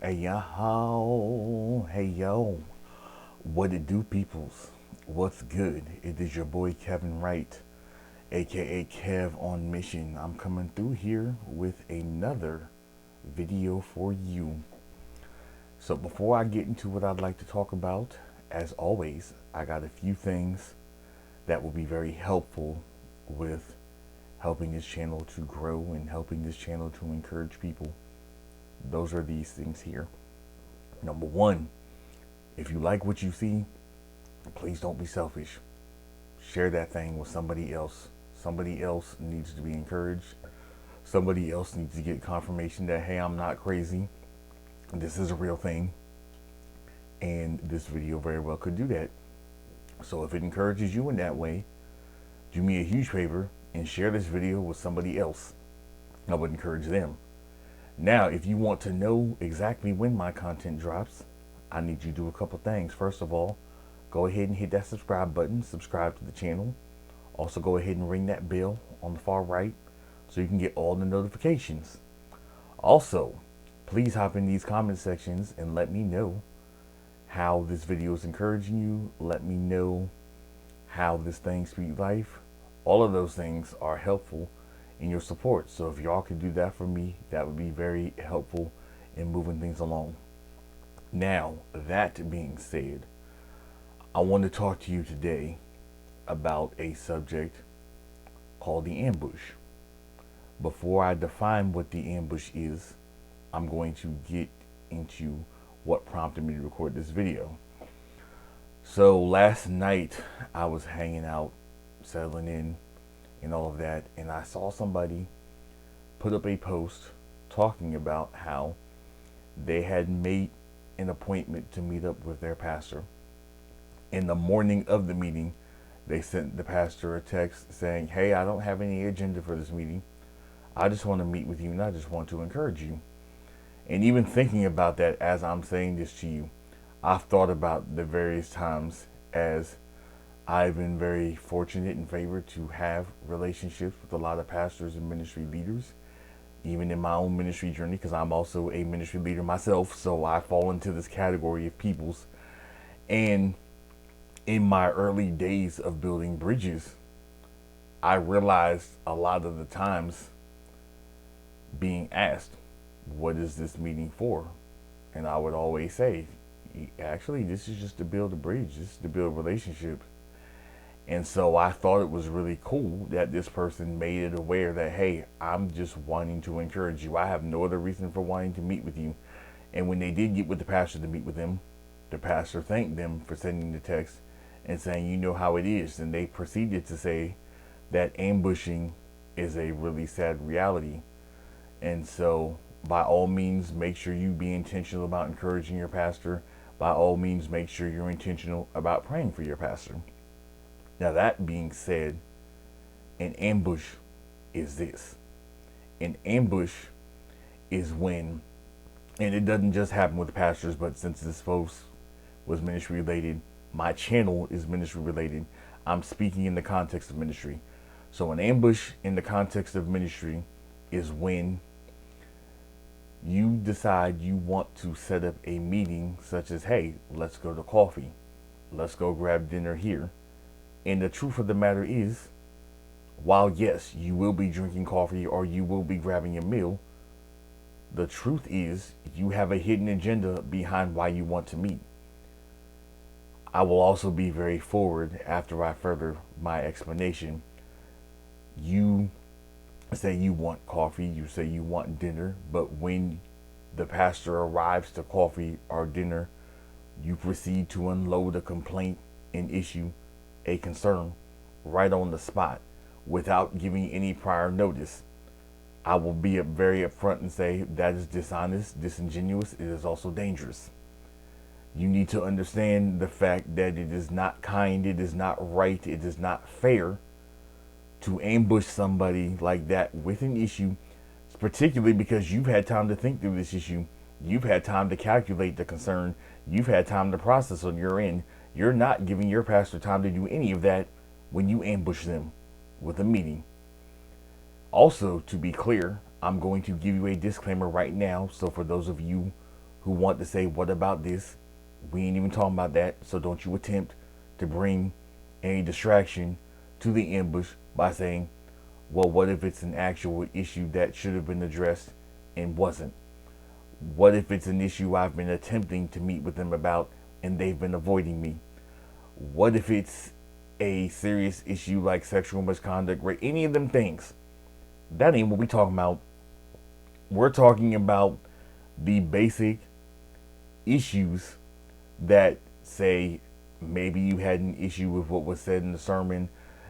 Hey yo, hey yo, what it do, peoples? What's good? It is your boy Kevin Wright, aka Kev on Mission. I'm coming through here with another video for you. So, before I get into what I'd like to talk about, as always, I got a few things that will be very helpful with helping this channel to grow and helping this channel to encourage people. Those are these things here. Number one, if you like what you see, please don't be selfish. Share that thing with somebody else. Somebody else needs to be encouraged. Somebody else needs to get confirmation that, hey, I'm not crazy. This is a real thing. And this video very well could do that. So if it encourages you in that way, do me a huge favor and share this video with somebody else. I would encourage them. Now, if you want to know exactly when my content drops, I need you to do a couple things. First of all, go ahead and hit that subscribe button, subscribe to the channel. Also, go ahead and ring that bell on the far right so you can get all the notifications. Also, please hop in these comment sections and let me know how this video is encouraging you. Let me know how this thing speaks life. All of those things are helpful in your support. So if y'all could do that for me, that would be very helpful in moving things along. Now, that being said, I want to talk to you today about a subject called the ambush. Before I define what the ambush is, I'm going to get into what prompted me to record this video. So last night I was hanging out, settling in and all of that, and I saw somebody put up a post talking about how they had made an appointment to meet up with their pastor. In the morning of the meeting, they sent the pastor a text saying, hey, I don't have any agenda for this meeting. I just want to meet with you and I just want to encourage you. And even thinking about that as I'm saying this to you, I've thought about the various times as I've been very fortunate and favored to have relationships with a lot of pastors and ministry leaders, even in my own ministry journey, because I'm also a ministry leader myself. So I fall into this category of peoples. And in my early days of building bridges, I realized a lot of the times being asked, what is this meeting for? And I would always say, actually, this is just to build a bridge. This is to build relationships. And so I thought it was really cool that this person made it aware that, hey, I'm just wanting to encourage you. I have no other reason for wanting to meet with you. And when they did get with the pastor to meet with them, the pastor thanked them for sending the text and saying, you know how it is. And they proceeded to say that ambushing is a really sad reality. And so by all means, make sure you be intentional about encouraging your pastor. By all means, make sure you're intentional about praying for your pastor. Now, that being said, an ambush is this. An ambush is when, and it doesn't just happen with pastors, but since this post was ministry related, my channel is ministry related, I'm speaking in the context of ministry. So an ambush in the context of ministry is when you decide you want to set up a meeting such as, hey, let's go to coffee. Let's go grab dinner here. And the truth of the matter is, while yes, you will be drinking coffee or you will be grabbing a meal, the truth is you have a hidden agenda behind why you want to meet. I will also be very forward after I further my explanation. You say you want coffee, you say you want dinner, but when the pastor arrives to coffee or dinner, you proceed to unload a complaint, an issue, a concern right on the spot without giving any prior notice. I will be very upfront and say that is dishonest, disingenuous. It is also dangerous. You need to understand the fact that it is not kind, it is not right, it is not fair to ambush somebody like that with an issue, particularly because you've had time to think through this issue. You've had time to calculate the concern. You've had time to process on your end. You're not giving your pastor time to do any of that when you ambush them with a meeting. Also, to be clear, I'm going to give you a disclaimer right now. So for those of you who want to say, what about this? We ain't even talking about that. So don't you attempt to bring any distraction to the ambush by saying, well, what if it's an actual issue that should have been addressed and wasn't? What if it's an issue I've been attempting to meet with them about and they've been avoiding me? What if it's a serious issue like sexual misconduct, or any of them things? That ain't what we talking about. We're talking about the basic issues that say maybe you had an issue with what was said in the sermon,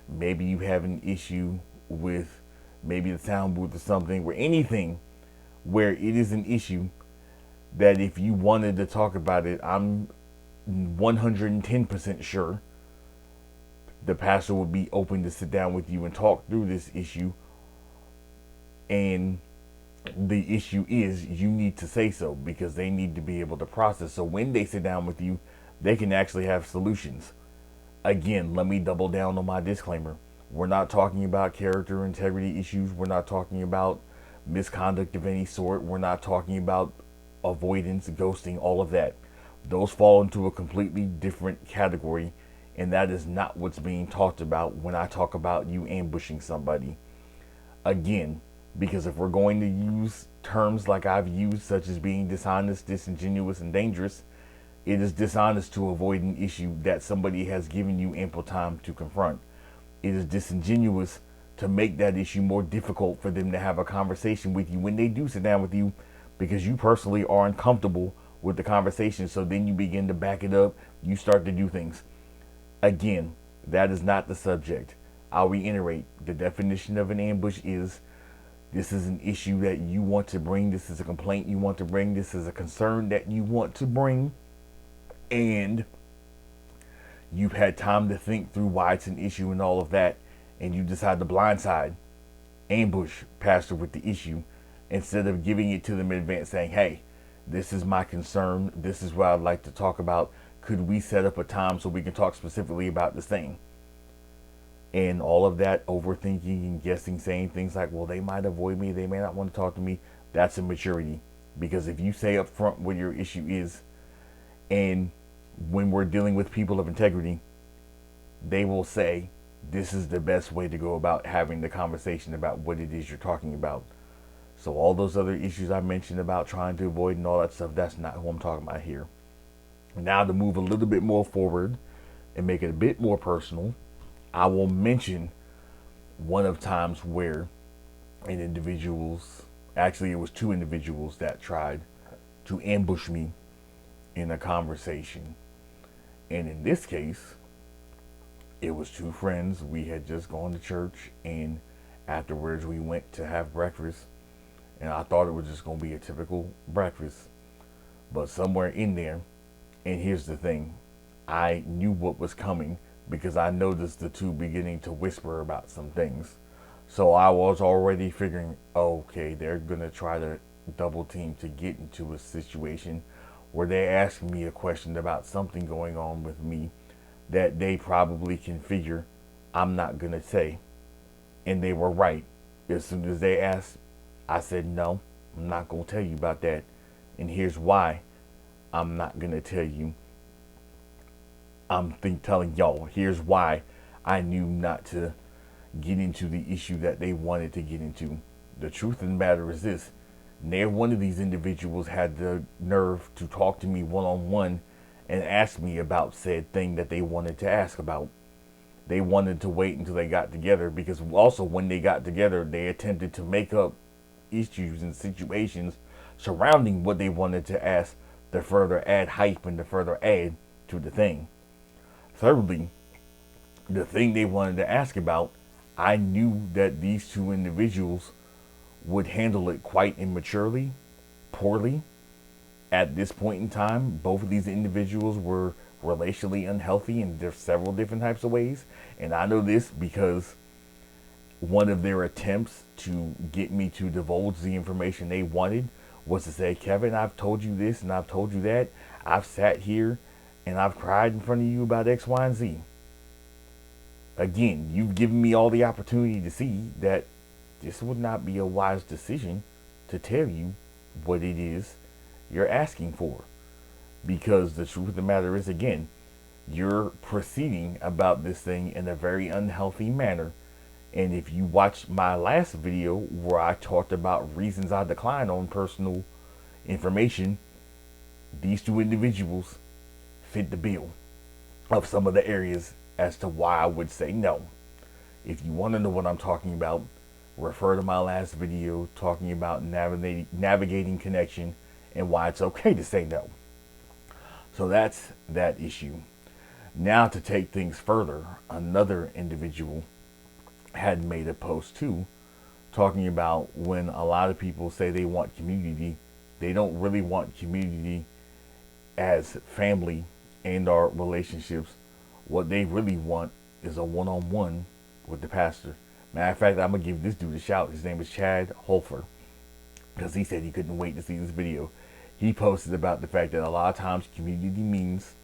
maybe you have an issue with maybe the sound booth or something, or anything where it is an issue that if you wanted to talk about it, I'm 110% sure the pastor would be open to sit down with you and talk through this issue. And the issue is you need to say so because they need to be able to process. So when they sit down with you, they can actually have solutions. Again, let me double down on my disclaimer. We're not talking about character integrity issues. We're not talking about misconduct of any sort. We're not talking about avoidance, ghosting, all of that. Those fall into a completely different category, and that is not what's being talked about when I talk about you ambushing somebody. Again, because if we're going to use terms like I've used, such as being dishonest, disingenuous, and dangerous, it is dishonest to avoid an issue that somebody has given you ample time to confront. It is disingenuous to make that issue more difficult for them to have a conversation with you when they do sit down with you, because you personally are uncomfortable with the conversation. So then you begin to back it up. You start to do things. Again, that is not the subject. I'll reiterate, the definition of an ambush is this is an issue that you want to bring. This is a complaint you want to bring. This is a concern that you want to bring. And you've had time to think through why it's an issue and all of that. And you decide to blindside, ambush pastor with the issue instead of giving it to them in advance saying, hey, this is my concern. This is what I'd like to talk about. Could we set up a time so we can talk specifically about this thing? And all of that overthinking and guessing, saying things like, well, they might avoid me. They may not want to talk to me. That's immaturity. Because if you say up front what your issue is, and when we're dealing with people of integrity, they will say, this is the best way to go about having the conversation about what it is you're talking about. So all those other issues I mentioned about trying to avoid and all that stuff, that's not who I'm talking about here. Now to move a little bit more forward and make it a bit more personal, I will mention one of times where actually it was two individuals that tried to ambush me in a conversation. And in this case, it was two friends. We had just gone to church, and afterwards we went to have breakfast. And I thought it was just going to be a typical breakfast. But somewhere in there, and here's the thing, I knew what was coming because I noticed the two beginning to whisper about some things. So I was already figuring, okay, they're going to try to double team to get into a situation where they ask me a question about something going on with me that they probably can figure I'm not going to say. And they were right. As soon as they asked, I said, no, I'm not going to tell you about that. And here's why I'm not going to tell you. Telling y'all, here's why I knew not to get into the issue that they wanted to get into. The truth of the matter is this. Neither one of these individuals had the nerve to talk to me one-on-one and ask me about said thing that they wanted to ask about. They wanted to wait until they got together, because also when they got together, they attempted to make up issues and situations surrounding what they wanted to ask to further add hype and to further add to the thing. Thirdly, the thing they wanted to ask about, I knew that these two individuals would handle it quite immaturely, poorly. At this point in time, both of these individuals were relationally unhealthy in several different types of ways. And I know this because one of their attempts to get me to divulge the information they wanted was to say, Kevin, I've told you this and I've told you that. I've sat here and I've cried in front of you about X, Y, and Z. Again, you've given me all the opportunity to see that this would not be a wise decision to tell you what it is you're asking for. Because the truth of the matter is, again, you're proceeding about this thing in a very unhealthy manner. And if you watch my last video where I talked about reasons I decline on personal information, these two individuals fit the bill of some of the areas as to why I would say no. If you want to know what I'm talking about, refer to my last video talking about navigating connection and why it's okay to say no. So that's that issue. Now to take things further, another individual had made a post too, talking about when a lot of people say they want community, they don't really want community as family and our relationships. What they really want is a one-on-one with the pastor. Matter of fact, I'm gonna give this dude a shout. His name is Chad Holfer, because he said he couldn't wait to see this video. He posted about the fact that a lot of times community means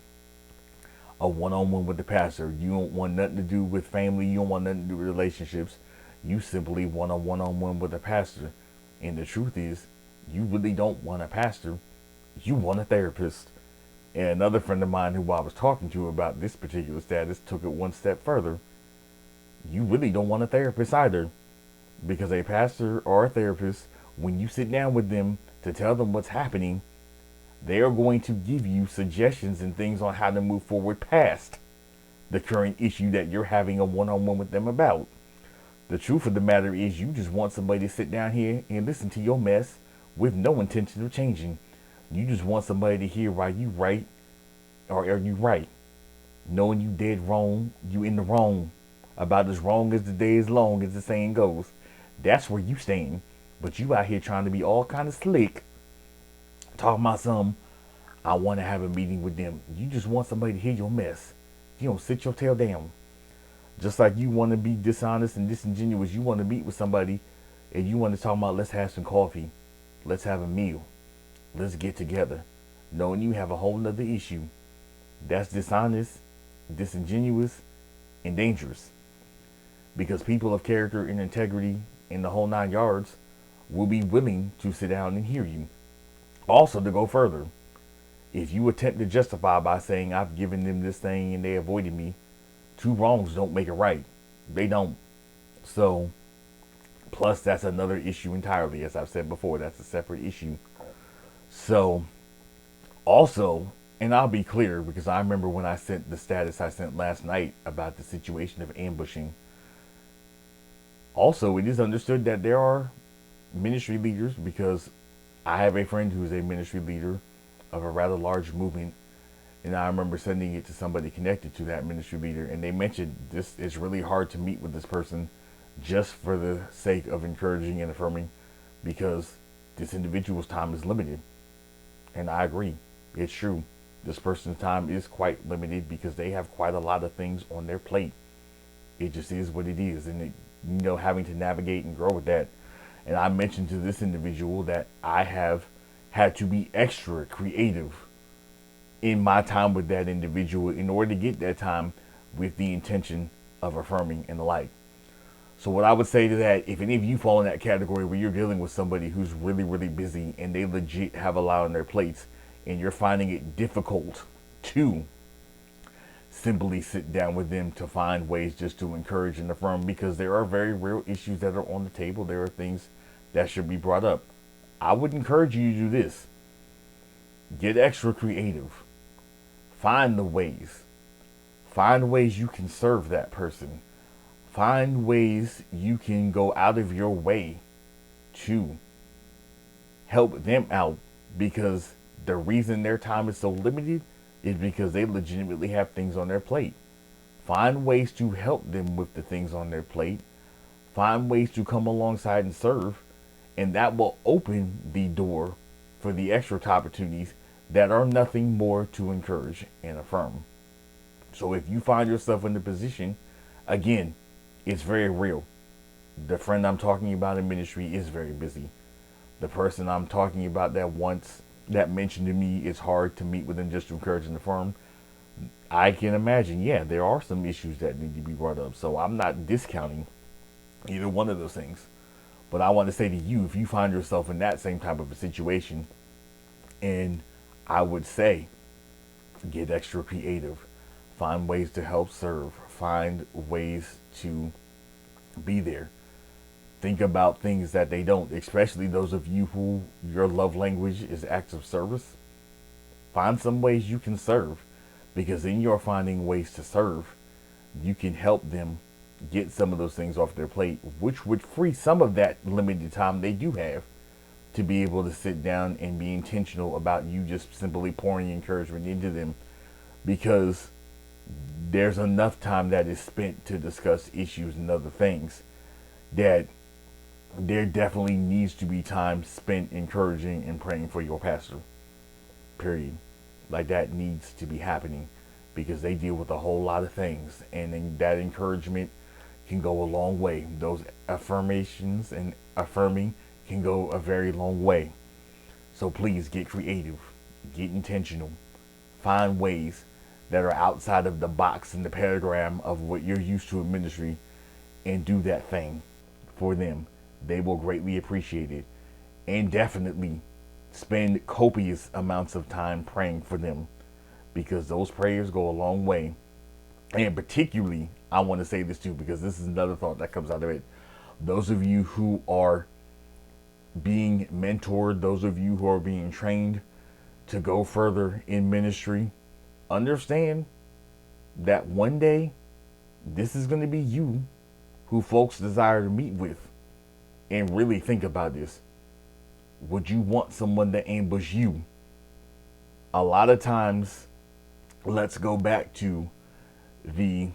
a one-on-one with the pastor. You don't want nothing to do with family. You don't want nothing to do with relationships. You simply want a one-on-one with a pastor. And the truth is, you really don't want a pastor. You want a therapist. And another friend of mine who I was talking to about this particular status took it one step further. You really don't want a therapist either. Because a pastor or a therapist, when you sit down with them to tell them what's happening, they are going to give you suggestions and things on how to move forward past the current issue that you're having a one-on-one with them about. The truth of the matter is, you just want somebody to sit down here and listen to your mess with no intention of changing. You just want somebody to hear why you right, or are you right. Knowing you dead wrong, you in the wrong. About as wrong as the day is long, as the saying goes. That's where you stand. But you out here trying to be all kind of slick, talking about some, I want to have a meeting with them. You just want somebody to hear your mess. You don't sit your tail down. Just like you want to be dishonest and disingenuous, you want to meet with somebody and you want to talk about, let's have some coffee. Let's have a meal. Let's get together. Knowing you have a whole nother issue. That's dishonest, disingenuous, and dangerous. Because people of character and integrity in the whole 9 yards will be willing to sit down and hear you. Also, to go further, if you attempt to justify by saying I've given them this thing and they avoided me, two wrongs don't make it right. They don't. So, plus that's another issue entirely. As I've said before, that's a separate issue. So, also, and I'll be clear because I remember when I sent the status I sent last night about the situation of ambushing. Also, it is understood that there are ministry leaders, because I have a friend who is a ministry leader of a rather large movement, and I remember sending it to somebody connected to that ministry leader, and they mentioned this, it's really hard to meet with this person just for the sake of encouraging and affirming, because this individual's time is limited. And I agree, it's true. This person's time is quite limited because they have quite a lot of things on their plate. It just is what it is, and having to navigate and grow with that. And I mentioned to this individual that I have had to be extra creative in my time with that individual in order to get that time with the intention of affirming and the like. So what I would say to that, if any of you fall in that category where you're dealing with somebody who's really, really busy and they legit have a lot on their plates and you're finding it difficult to simply sit down with them to find ways just to encourage and affirm, because there are very real issues that are on the table. There are things that should be brought up. I would encourage you to do this. Get extra creative. Find the ways. Find ways you can serve that person. Find ways you can go out of your way to help them out, because the reason their time is so limited is because they legitimately have things on their plate. Find ways to help them with the things on their plate. Find ways to come alongside and serve. And that will open the door for the extra opportunities that are nothing more to encourage and affirm. So if you find yourself in the position, again, it's very real. The friend I'm talking about in ministry is very busy. The person I'm talking about that mentioned to me it's hard to meet with them just to encourage and affirm. I can imagine, yeah, there are some issues that need to be brought up. So I'm not discounting either one of those things. But I want to say to you, if you find yourself in that same type of a situation, And I would say, get extra creative. Find ways to help serve. Find ways to be there. Think about things that they don't, especially those of you who your love language is acts of service. Find some ways you can serve, because in your finding ways to serve, you can help them get some of those things off their plate, which would free some of that limited time they do have to be able to sit down and be intentional about you just simply pouring encouragement into them, because there's enough time that is spent to discuss issues and other things that there definitely needs to be time spent encouraging and praying for your pastor. Period. Like, that needs to be happening, because they deal with a whole lot of things, and then that encouragement can go a long way. Those affirmations and affirming can go a very long way. So please get creative, get intentional, find ways that are outside of the box and the paradigm of what you're used to in ministry, and do that thing for them. They will greatly appreciate it. And definitely spend copious amounts of time praying for them, because those prayers go a long way. And particularly, I want to say this too, because this is another thought that comes out of it. Those of you who are being mentored, those of you who are being trained to go further in ministry, understand that one day this is going to be you who folks desire to meet with. And really think about this. Would you want someone to ambush you? A lot of times, let's go back to the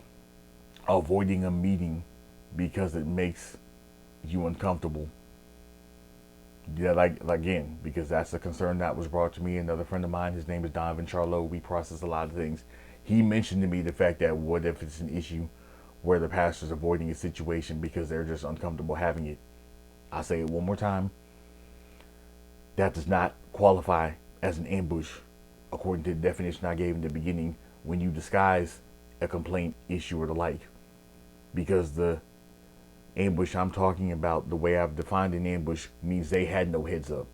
avoiding a meeting because it makes you uncomfortable. Yeah, like again, because that's a concern that was brought to me. Another friend of mine, his name is Donovan Charlot. We process a lot of things. He mentioned to me the fact that what if it's an issue where the pastor's avoiding a situation because they're just uncomfortable having it. I'll say it one more time. That does not qualify as an ambush, according to the definition I gave in the beginning, when you disguise a complaint, issue, or the like. Because the ambush I'm talking about, the way I've defined an ambush, means they had no heads up.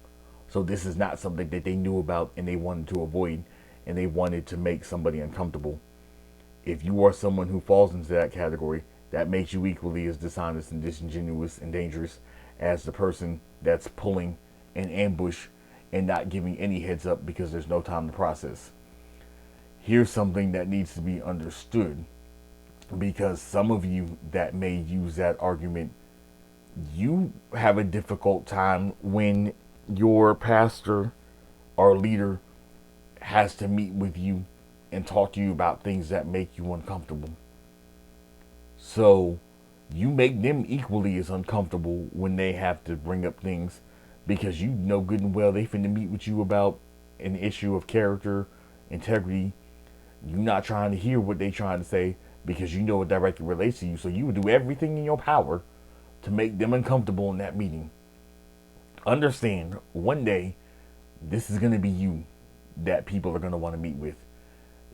So this is not something that they knew about and they wanted to avoid, and they wanted to make somebody uncomfortable. If you are someone who falls into that category, that makes you equally as dishonest and disingenuous and dangerous as the person that's pulling an ambush and not giving any heads up because there's no time to process. Here's something that needs to be understood, because some of you that may use that argument, you have a difficult time when your pastor or leader has to meet with you and talk to you about things that make you uncomfortable. So you make them equally as uncomfortable when they have to bring up things, because you know good and well they finna meet with you about an issue of character, integrity. You're not trying to hear what they trying to say, because you know it directly relates to you. So you would do everything in your power to make them uncomfortable in that meeting. Understand, one day, this is going to be you that people are going to want to meet with.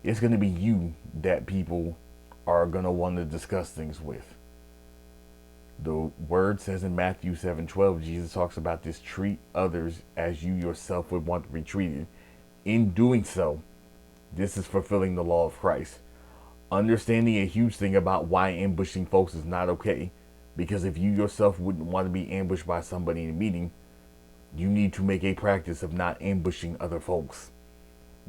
It's going to be you that people are going to want to discuss things with. The word says in Matthew 7:12, Jesus talks about this: treat others as you yourself would want to be treated. In doing so, this is fulfilling the law of Christ. Understanding a huge thing about why ambushing folks is not okay. Because if you yourself wouldn't want to be ambushed by somebody in a meeting, you need to make a practice of not ambushing other folks.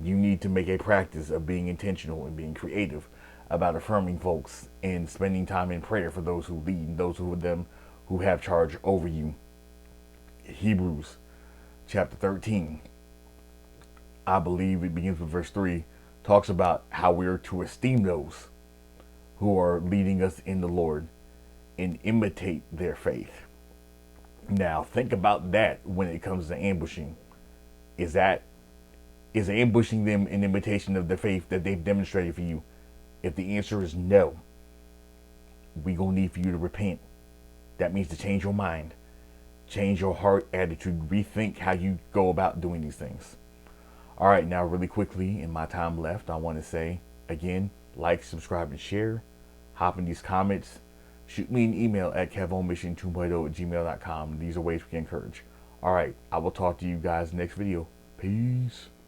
You need to make a practice of being intentional and being creative about affirming folks and spending time in prayer for those who lead, those who have charge over you. Hebrews chapter 13, I believe it begins with verse 3, talks about how we are to esteem those who are leading us in the Lord and imitate their faith. Now, think about that when it comes to ambushing. Is ambushing them an imitation of the faith that they've demonstrated for you? If the answer is no, we gonna need for you to repent. That means to change your mind, change your heart attitude, rethink how you go about doing these things. All right, now really quickly in my time left, I want to say again, like, subscribe, and share. Hop in these comments. Shoot me an email at kevonmission2.0@gmail.com. These are ways we can encourage. All right, I will talk to you guys next video. Peace.